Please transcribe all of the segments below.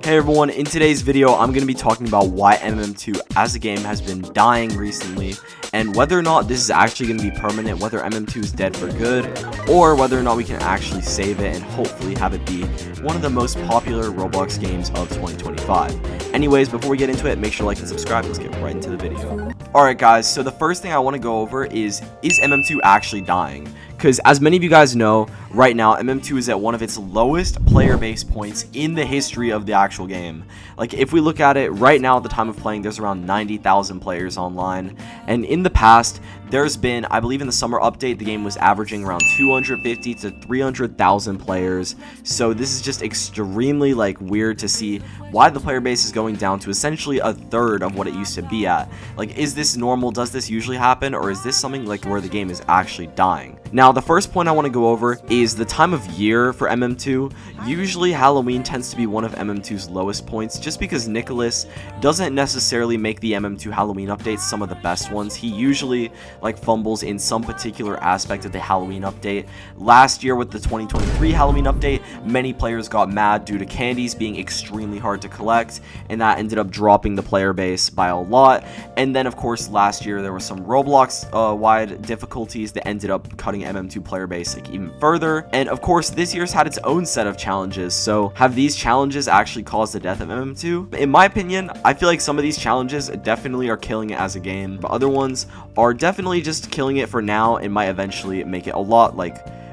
Hey everyone, in today's video I'm going to be talking about why MM2 as a game has been dying recently and whether or not this is actually going to be permanent, whether MM2 is dead for good or whether or not we can actually save it and hopefully have it be one of the most popular Roblox games of 2025. Anyways, before we get into it, make sure to like and subscribe. Let's get right into the video. Alright guys, so the first thing I want to go over is MM2 actually dying? Because as many of you guys know, right now MM2 is at one of its lowest player base points in the history of the actual game. Like if we look at it right now at the time of playing, there's around 90,000 players online, and in the past there's been, I believe in the summer update, the game was averaging around 250 to 300,000 players. So this is just extremely weird to see why the player base is going down to essentially a third of what it used to be at. Like, is this normal? Does this usually happen, or is this something where the game is actually dying? Now, the first point I want to go over is the time of year for MM2. Usually Halloween tends to be one of MM2's lowest points, just because Nicholas doesn't necessarily make the MM2 Halloween updates some of the best ones. He usually fumbles in some particular aspect of the Halloween update. Last year with the 2023 Halloween update, many players got mad due to candies being extremely hard to collect, and that ended up dropping the player base by a lot. And then of course last year there were some Roblox wide difficulties that ended up cutting MM2 player base even further. And of course this year's had its own set of challenges. So have these challenges actually caused the death of MM2? In my opinion, I feel like some of these challenges definitely are killing it as a game, but other ones are definitely just killing it for now and might eventually make it a lot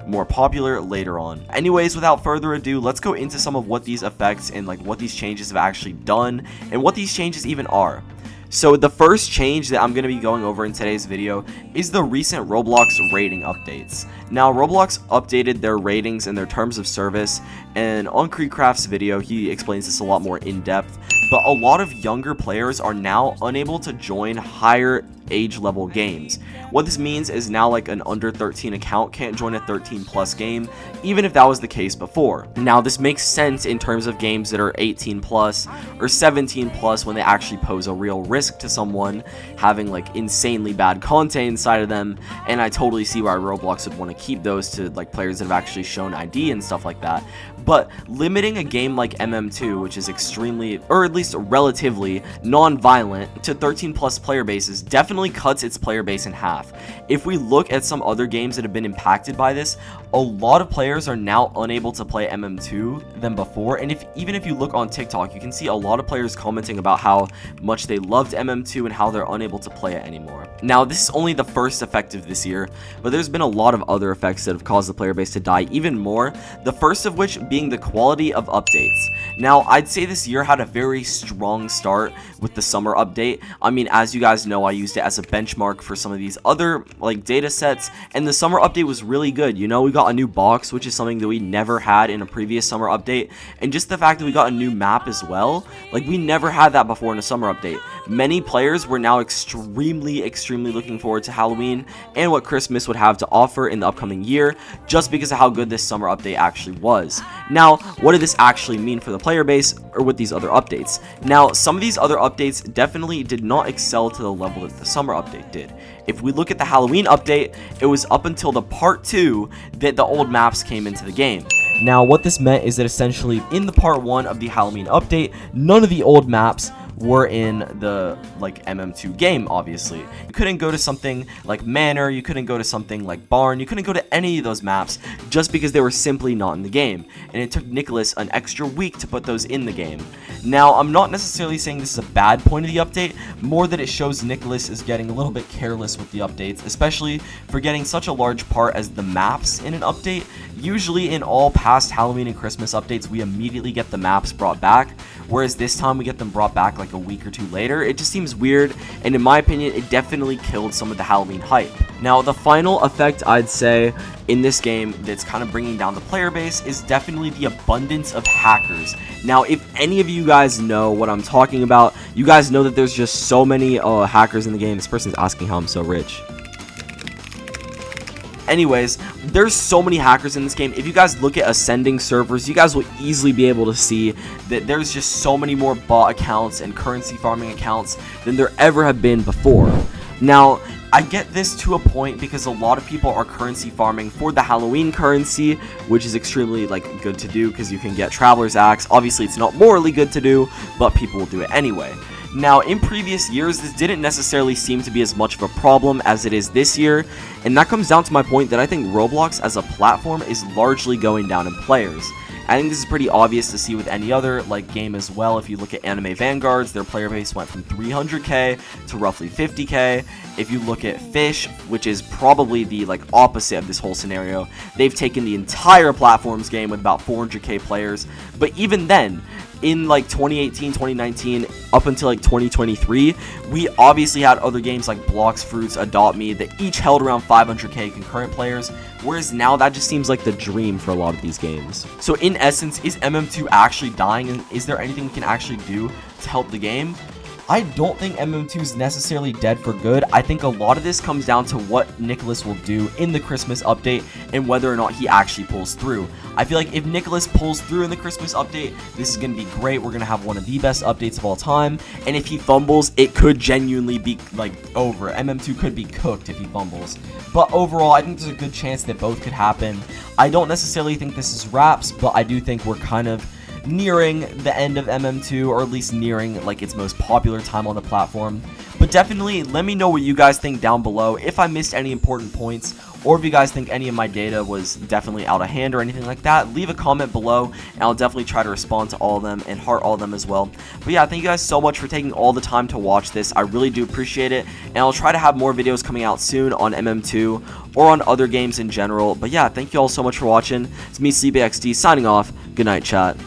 more popular later on. Anyways, without further ado, let's go into some of what these effects and what these changes have actually done and what these changes even are. So the first change that I'm going to be going over in today's video is the recent Roblox rating updates. Now, Roblox updated their ratings and their terms of service, and on KreekCraft's video he explains this a lot more in depth, but a lot of younger players are now unable to join higher age level games. What this means is now an under 13 account can't join a 13 plus game, even if that was the case before. Now this makes sense in terms of games that are 18 plus or 17 plus, when they actually pose a real risk to someone having insanely bad content inside of them, and I totally see why Roblox would want to keep those to players that have actually shown ID and stuff like that. But limiting a game like MM2, which is extremely, or at least relatively, non-violent to 13 plus player bases definitely cuts its player base in half. If we look at some other games that have been impacted by this, a lot of players are now unable to play MM2 than before, and even if you look on TikTok, you can see a lot of players commenting about how much they loved MM2 and how they're unable to play it anymore. Now, this is only the first effect of this year, but there's been a lot of other effects that have caused the player base to die even more, the first of which being the quality of updates. Now, I'd say this year had a very strong start with the summer update. I mean, as you guys know, I used it as a benchmark for some of these other data sets, and the summer update was really good. You know, we got a new box, which is something that we never had in a previous summer update, and just the fact that we got a new map as well, we never had that before in a summer update. Many players were now extremely looking forward to Halloween and what Christmas would have to offer in the upcoming year, just because of how good this summer update actually was. Now, what did this actually mean for the player base, or with these other updates? Now, some of these other updates definitely did not excel to the level that the summer update did. If we look at the Halloween update, it was up until the part 2 that the old maps came into the game. Now, what this meant is that essentially in the part 1 of the Halloween update, none of the old maps were in the MM2 game. Obviously, you couldn't go to something like Manor, you couldn't go to something like Barn, you couldn't go to any of those maps just because they were simply not in the game, and it took Nicholas an extra week to put those in the game. Now, I'm not necessarily saying this is a bad point of the update, more that it shows Nicholas is getting a little bit careless with the updates, especially for getting such a large part as the maps in an update. Usually in all past Halloween and Christmas updates, we immediately get the maps brought back, whereas this time we get them brought back a week or two later. It just seems weird, and in my opinion, it definitely killed some of the Halloween hype. Now, the final effect I'd say in this game that's kind of bringing down the player base is definitely the abundance of hackers. Now, if any of you guys know what I'm talking about, you guys know that there's just so many hackers in the game. This person's asking how I'm so rich. Anyways, there's so many hackers in this game. If you guys look at ascending servers, you guys will easily be able to see that there's just so many more bot accounts and currency farming accounts than there ever have been before. Now, I get this to a point because a lot of people are currency farming for the Halloween currency, which is extremely good to do because you can get Traveler's Axe. Obviously, it's not morally good to do, but people will do it anyway. Now, in previous years, this didn't necessarily seem to be as much of a problem as it is this year, and that comes down to my point that I think Roblox as a platform is largely going down in players. I think this is pretty obvious to see with any other game as well. If you look at Anime Vanguards, their player base went from 300k to roughly 50k. If you look at Fish, which is probably the opposite of this whole scenario, they've taken the entire platform's game with about 400k players. But even then, in 2018, 2019, up until 2023, we obviously had other games like Blocks, Fruits, Adopt Me that each held around 500k concurrent players, whereas now that just seems like the dream for a lot of these games. So in essence, is MM2 actually dying, and is there anything we can actually do to help the game? I don't think MM2 is necessarily dead for good. I think a lot of this comes down to what Nicholas will do in the Christmas update and whether or not he actually pulls through. I feel like if Nicholas pulls through in the Christmas update, this is going to be great. We're going to have one of the best updates of all time. And if he fumbles, it could genuinely be over. MM2 could be cooked if he fumbles. But overall, I think there's a good chance that both could happen. I don't necessarily think this is wraps, but I do think we're kind of nearing the end of MM2, or at least nearing its most popular time on the platform. But definitely let me know what you guys think down below, if I missed any important points, or if you guys think any of my data was definitely out of hand or anything like that. Leave a comment below and I'll definitely try to respond to all of them and heart all of them as well. But yeah, thank you guys so much for taking all the time to watch this. I really do appreciate it, and I'll try to have more videos coming out soon on MM2 or on other games in general. But yeah, thank you all so much for watching. It's me, SleepyXD, signing off. Good night, chat.